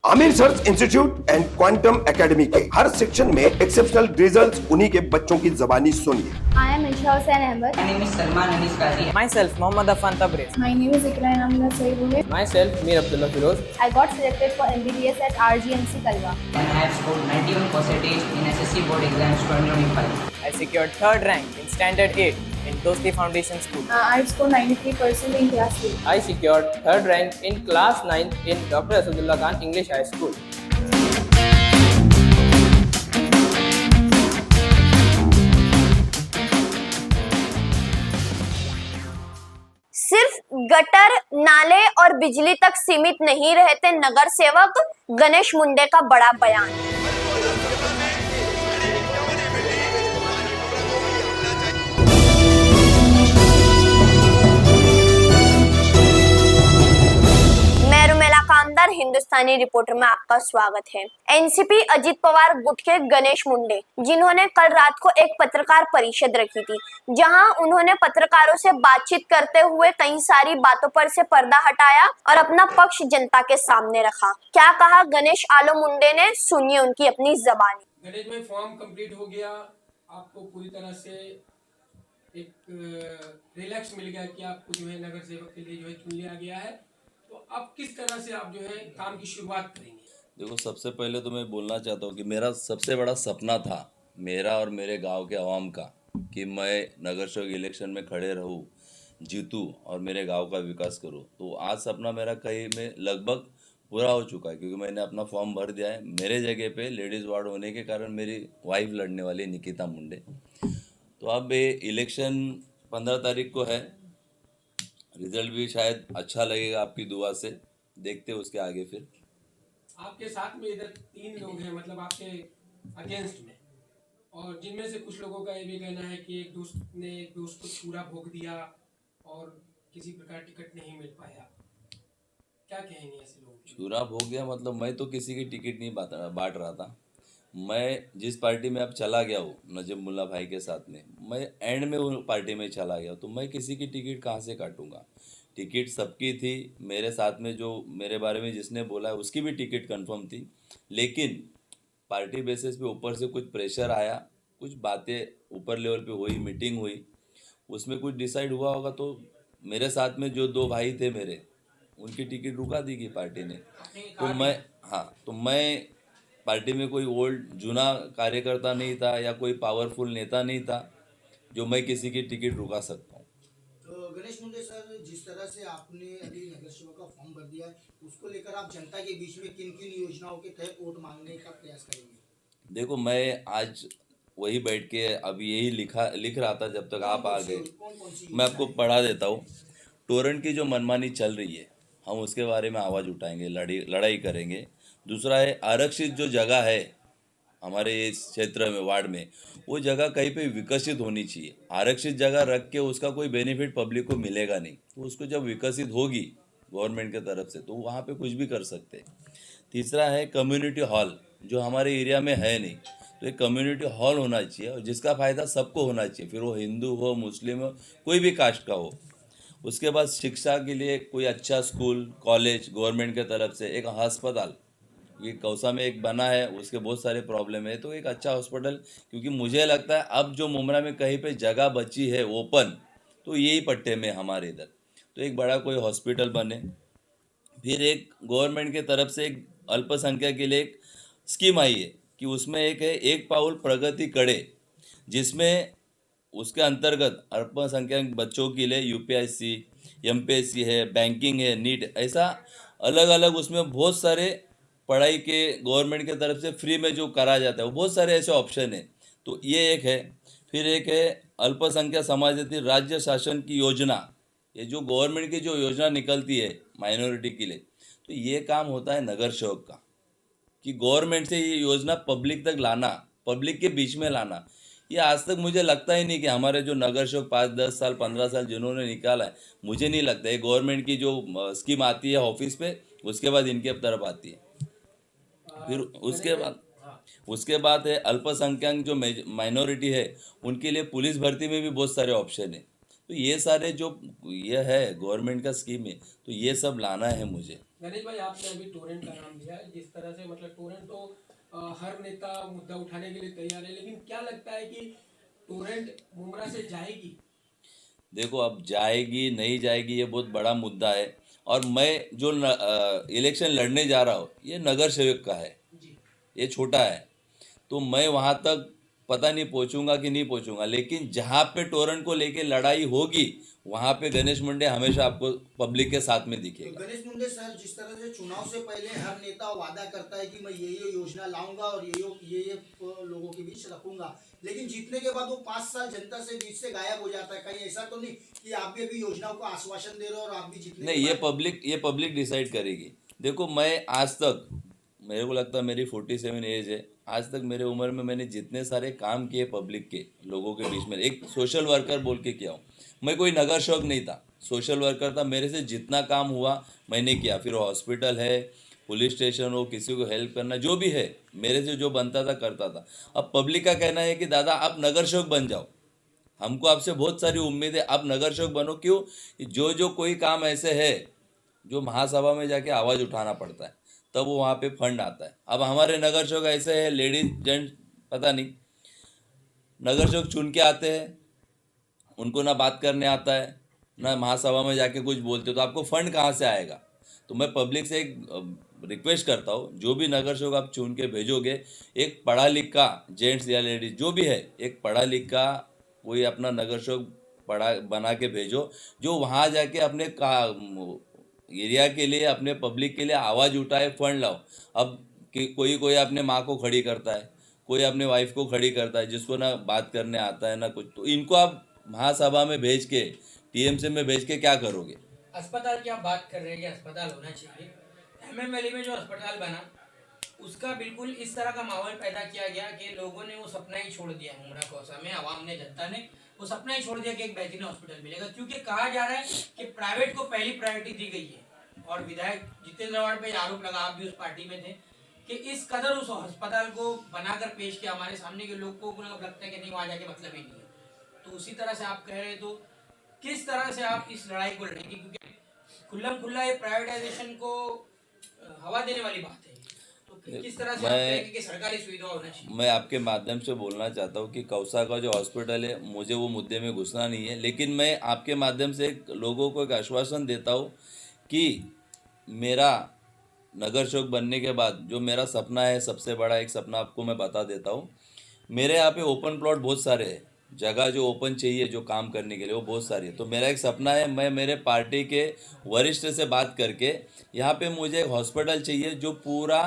Aamir search institute and quantum academy के हर section में exceptional results उन्हीं के बच्चों की जबानी सुनिए। I am Isha Hussain Ahmed. My name is Salman Anis Qazi. Myself, Mohammad Afan Tabriz. My name is Iqra Amina Sayyid. Myself, Mir Abdullah Firoz. I got selected for MBBS at RGMC Kalwa. And I have scored 91% in SSC board exams 2025. I secured third rank in Standard 8 in Dosti Foundation School. I scored 93% in class 8. I secured third rank in class 9 in Dr. Asadullah Khan English High School. सिर्फ gutter, नाले और बिजली तक सीमित नहीं रहते नगर सेवक, गणेश मुंडे का बड़ा बयान। मैं रुमेला कामदार हिंदुस्तानी रिपोर्टर में आपका स्वागत है। एनसीपी अजित पवार गुट के गणेश मुंडे, जिन्होंने कल रात को एक पत्रकार परिषद रखी थी, जहां उन्होंने पत्रकारों से बातचीत करते हुए कई सारी बातों पर से पर्दा हटाया और अपना पक्ष जनता के सामने रखा। क्या कहा गणेश आलो मुंडे ने, सुनिए उनकी अपनी जबानी। गणेश में फॉर्म कंप्लीट हो गया, आपको पूरी तरह से एक रिलैक्स मिल गया कि आपको जो है नगर सेवक के लिए जो है चुन लिया गया है, तो अब किस तरह से आप जो है काम की शुरुआत करेंगे? देखो, सबसे पहले तो मैं बोलना चाहता हूँ कि मेरा सबसे बड़ा सपना था, मेरा और मेरे गांव के आवाम का, कि मैं नगर सेवक इलेक्शन में खड़े रहूँ, जीतूँ और मेरे गांव का विकास करूँ। तो आज सपना मेरा कहीं में लगभग पूरा हो चुका है, क्योंकि मैंने अपना फॉर्म भर दिया है। मेरे जगह पे लेडीज़ वार्ड होने के कारण मेरी वाइफ लड़ने वाली निकिता मुंडे। तो अब ये इलेक्शन 15 तारीख को है, रिजल्ट भी शायद अच्छा लगेगा आपकी दुआ से, देखते हैं उसके आगे। फिर आपके साथ में इधर 3 लोग हैं, मतलब आपके अगेंस्ट में, और जिनमें से कुछ लोगों का ये भी कहना है कि एक दोस्त ने एक दोस्त को पूरा भोग दिया और किसी प्रकार टिकट नहीं मिल पाया। क्या कहेंगे ऐसे लोग? चूरा हो गया मतलब मैं तो किसी की टिकट नहीं बांट रहा था। मैं जिस पार्टी में अब चला गया हूँ नजब मुल्ला भाई के साथ में, मैं एंड में उन पार्टी में चला गया, तो मैं किसी की टिकट कहाँ से काटूंगा? टिकट सबकी थी, मेरे साथ में जो मेरे बारे में जिसने बोला है उसकी भी टिकट कंफर्म थी, लेकिन पार्टी बेसिस पे ऊपर से कुछ प्रेशर आया, कुछ बातें ऊपर लेवल पे हुई, मीटिंग हुई, उसमें कुछ डिसाइड हुआ होगा। तो मेरे साथ में जो 2 भाई थे मेरे, उनकी टिकट रुका दी गई पार्टी ने। तो मैं पार्टी में कोई ओल्ड जूना कार्यकर्ता नहीं था या कोई पावरफुल नेता नहीं था जो मैं किसी की टिकट रुका सकता हूँ। तो गणेश मुंडे सर, जिस तरह से आपने अभी नगर सेवक का फॉर्म भर दिया है, उसको लेकर आप जनता के बीच में किन किन योजनाओं के तहत वोट मांगने का प्रयास करेंगे? देखो, मैं आज वही बैठ के अभी यही लिख रहा था जब तक आप आ गए। मैं आपको पढ़ा देता हूँ। टोरेंट की जो मनमानी चल रही है, हम उसके बारे में आवाज़ उठाएंगे, लड़ाई करेंगे। दूसरा है, आरक्षित जो जगह है हमारे इस क्षेत्र में, वार्ड में, वो जगह कहीं पे विकसित होनी चाहिए। आरक्षित जगह रख के उसका कोई बेनिफिट पब्लिक को मिलेगा नहीं, तो उसको जब विकसित होगी गवर्नमेंट के तरफ से, तो वहाँ पे कुछ भी कर सकते हैं। तीसरा है कम्युनिटी हॉल, जो हमारे एरिया में है नहीं, तो एक कम्युनिटी हॉल होना चाहिए और जिसका फ़ायदा सबको होना चाहिए, फिर वो हिंदू हो, मुस्लिम हो, कोई भी कास्ट का हो। उसके बाद शिक्षा के लिए कोई अच्छा स्कूल, कॉलेज गवर्नमेंट के तरफ से, एक अस्पताल, ये कौसा में एक बना है, उसके बहुत सारे प्रॉब्लम है, तो एक अच्छा हॉस्पिटल, क्योंकि मुझे लगता है अब जो मुमरा में कहीं पे जगह बची है ओपन, तो यही पट्टे में हमारे इधर, तो एक बड़ा कोई हॉस्पिटल बने। फिर एक गवर्नमेंट के तरफ से एक अल्पसंख्यक के लिए एक स्कीम आई है कि उसमें एक है एक पाउल प्रगति कड़े, जिसमें उसके अंतर्गत अल्पसंख्यक बच्चों के लिए यूपीएससी, एमपीएससी है, बैंकिंग है, नीट, ऐसा अलग अलग उसमें बहुत सारे पढ़ाई के गवर्नमेंट के तरफ से फ्री में जो करा जाता है, वो बहुत सारे ऐसे ऑप्शन है। तो ये एक है। फिर एक है अल्पसंख्यक समाजती राज्य शासन की योजना, ये जो गवर्नमेंट की जो योजना निकलती है माइनॉरिटी के लिए, तो ये काम होता है नगर सेवक का, कि गवर्नमेंट से ये योजना पब्लिक तक लाना, पब्लिक के बीच में लाना। ये आज तक मुझे लगता ही नहीं कि हमारे जो नगर सेवक 5, 10 साल, 15 साल जिन्होंने निकाला है, मुझे नहीं लगता। ये गवर्नमेंट की जो स्कीम आती है ऑफिस पे, उसके बाद इनके तरफ आती है। फिर उसके बाद है अल्पसंख्यक जो माइनॉरिटी है, उनके लिए पुलिस भर्ती में भी बहुत सारे ऑप्शन है। तो ये सारे जो ये है गवर्नमेंट का स्कीम है, तो ये सब लाना है मुझे। गणेश भाई, आपने अभी टोरेंट का नाम लिया है, जिस तरह से मतलब टोरेंट तो हर नेता मुद्दा उठाने के लिए तैयार है, लेकिन क्या लगता है कि टोरेंट मुमरा से जाएगी? देखो, अब जाएगी नहीं जाएगी ये बहुत बड़ा मुद्दा है, और मैं जो इलेक्शन लड़ने जा रहा हूँ ये नगर सेवक का है, ये छोटा है, तो मैं वहाँ तक पता नहीं पहुँचूंगा कि नहीं पहुँचूंगा, लेकिन जहाँ पे टोरेंट को लेके लड़ाई होगी वहाँ पे गणेश मुंडे हमेशा आपको पब्लिक के साथ में तो दिखेगा। गणेश मुंडे सर, जिस तरह से चुनाव से पहले हर नेता वादा करता है कि मैं ये योजना लाऊंगा और ये लोगों के बीच रखूंगा, लेकिन जीतने के बाद वो 5 साल जनता से बीच से गायब हो जाता है। कहीं ऐसा तो नहीं कि आप भी अभी योजनाओं को आश्वासन दे रहे हो और आप भी जीतने नहीं, ये पब्लिक डिसाइड करेगी। देखो, मैं आज तक, मेरे को लगता है मेरी 47 एज है, आज तक मेरे उम्र में मैंने जितने सारे काम किए पब्लिक के लोगों के बीच में, एक सोशल वर्कर बोल के किया हूँ। मैं कोई नगर सेवक नहीं था, सोशल वर्कर था। मेरे से जितना काम हुआ मैंने किया, फिर हॉस्पिटल है, पुलिस स्टेशन हो, किसी को हेल्प करना, जो भी है मेरे से जो बनता था करता था। अब पब्लिक का कहना है कि दादा आप नगर सेवक बन जाओ, हमको आपसे बहुत सारी उम्मीद है, आप नगर सेवक बनो। क्यों? जो कोई काम ऐसे है जो महासभा में जाके आवाज़ उठाना पड़ता है, तब वो वहाँ पे फंड आता है। अब हमारे नगर सेवक ऐसे है, लेडीज जेंट्स पता नहीं, नगर सेवक चुन के आते हैं, उनको ना बात करने आता है ना महासभा में जाके कुछ बोलते, तो आपको फंड कहाँ से आएगा? तो मैं पब्लिक से एक रिक्वेस्ट करता हूँ, जो भी नगर सेवक आप चुन के भेजोगे, एक पढ़ा लिखा जेंट्स या लेडीज जो भी है, एक पढ़ा लिखा कोई अपना नगर सेवक पढ़ा बना के भेजो, जो वहाँ जाके अपने एरिया के लिए, अपने पब्लिक के लिए आवाज़ उठाए, फंड लाओ। अब कोई अपने माँ को खड़ी करता है, कोई अपने वाइफ को खड़ी करता है, जिसको ना बात करने आता है ना कुछ, तो इनको आप महासभा में भेज के, टीएमसी में भेज के क्या करोगे? अस्पताल की आप बात कर रहे हैं कि अस्पताल होना चाहिए। एमएमएलए में जो अस्पताल बना उसका बिल्कुल इस तरह का माहौल पैदा किया गया कि लोगों ने वो सपना ही छोड़ दिया। मुमरा कौसा में आवाम ने, जनता ने वो सपना ही छोड़ दिया कि एक बेहतरीन हॉस्पिटल मिलेगा, क्योंकि कहा जा रहा है कि प्राइवेट को पहली प्रायोरिटी दी गई है। और विधायक जितेंद्र अवाड़ पे आरोप लगा, आप भी उस पार्टी में थे, कि इस कदर उस अस्पताल को बनाकर पेश किया हमारे सामने के लोग को लगता है कि नहीं, वहाँ जाके मतलब ही नहीं है। तो उसी तरह से आप कह रहे, तो किस तरह से आप इस लड़ाई को लड़ेंगे? क्योंकि खुल्ला ये प्राइवेटाइजेशन को हवा देने वाली बात है, तो किस तरह से आप कहेंगे कि सरकारी सुविधा होना चाहिए? मैं आपके माध्यम से बोलना चाहता हूँ कि कौसा का जो हॉस्पिटल है, मुझे वो मुद्दे में घुसना नहीं है, लेकिन मैं आपके माध्यम से लोगों को एक आश्वासन देता हूँ कि मेरा नगर सेवक बनने के बाद जो मेरा सपना है, सबसे बड़ा एक सपना आपको मैं बता देता हूँ। मेरे यहाँ पे ओपन प्लॉट बहुत सारे हैं, जगह जो ओपन चाहिए जो काम करने के लिए वो बहुत सारी है। तो मेरा एक सपना है, मैं मेरे पार्टी के वरिष्ठ से बात करके यहाँ पे मुझे एक हॉस्पिटल चाहिए जो पूरा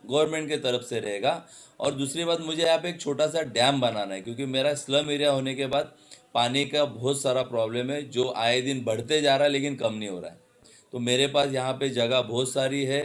गवर्नमेंट के तरफ से रहेगा। और दूसरी बात, मुझे यहाँ पे एक छोटा सा डैम बनाना है, क्योंकि मेरा स्लम एरिया होने के बाद पानी का बहुत सारा प्रॉब्लम है, जो आए दिन बढ़ते जा रहा है लेकिन कम नहीं हो रहा है। तो मेरे पास यहाँ पे जगह बहुत सारी है,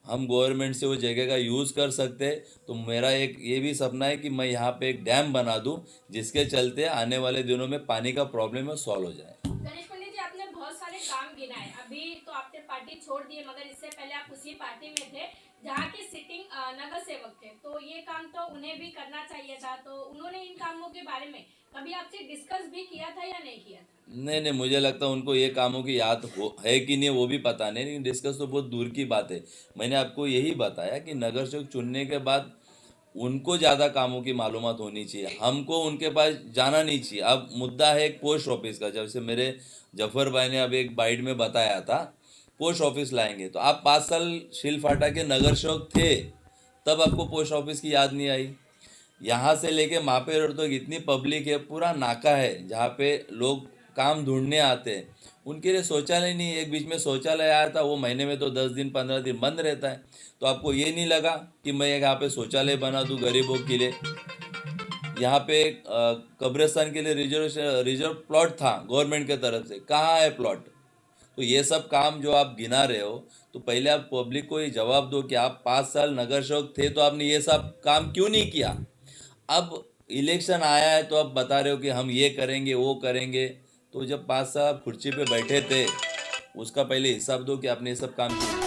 हम गवर्नमेंट से वो जगह का यूज़ कर सकते हैं। तो मेरा एक ये भी सपना है कि मैं यहाँ पे एक डैम बना दूँ, जिसके चलते आने वाले दिनों में पानी का प्रॉब्लम है सॉल्व हो जाए। गणेश पंडित जी, आपने बहुत सारे काम गिनाए, अभी तो आपने पार्टी छोड़ दी है, मगर इससे पहले आप उसी पार्टी में थे जहाँ के सिटिंग नगर सेवक थे, तो ये काम तो उन्हें भी करना चाहिए था। तो उन्होंने इन कामों के बारे में कभी आपसे डिस्कस भी किया था या नहीं किया था? नहीं, मुझे लगता है उनको ये कामों की याद है कि नहीं वो भी पता नहीं, लेकिन डिस्कस तो बहुत दूर की बात है। मैंने आपको यही बताया कि नगर सेवक चुनने के बाद उनको ज़्यादा कामों की मालूमात होनी चाहिए, हमको उनके पास जाना नहीं चाहिए। अब मुद्दा है एक पोस्ट ऑफिस का, जब से मेरे जफर भाई ने अब एक बाइट में बताया था पोस्ट ऑफिस लाएंगे, तो आप 5 साल शीलफाटा के नगर सेवक थे, तब आपको पोस्ट ऑफिस की याद नहीं आई। यहाँ से लेके मापे रोड तक इतनी पब्लिक है, पूरा नाका है जहाँ पे लोग काम ढूंढने आते हैं, उनके लिए शौचालय नहीं है। एक बीच में शौचालय आया था, वो महीने में तो 10 दिन 15 दिन बंद रहता है। तो आपको ये नहीं लगा कि मैं यहाँ पे शौचालय बना दूँ गरीबों के लिए? यहाँ पे कब्रिस्तान के लिए रिजर्व प्लॉट था गवर्नमेंट के तरफ से, कहाँ है प्लॉट? तो ये सब काम जो आप गिना रहे हो, तो पहले आप पब्लिक को ये जवाब दो कि आप 5 साल नगर सेवक थे तो आपने ये सब काम क्यों नहीं किया? अब इलेक्शन आया है तो आप बता रहे हो कि हम ये करेंगे वो करेंगे। तो जब 5 साल कुर्सी पे बैठे थे, उसका पहले हिसाब दो कि आपने ये सब काम किया।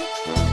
है।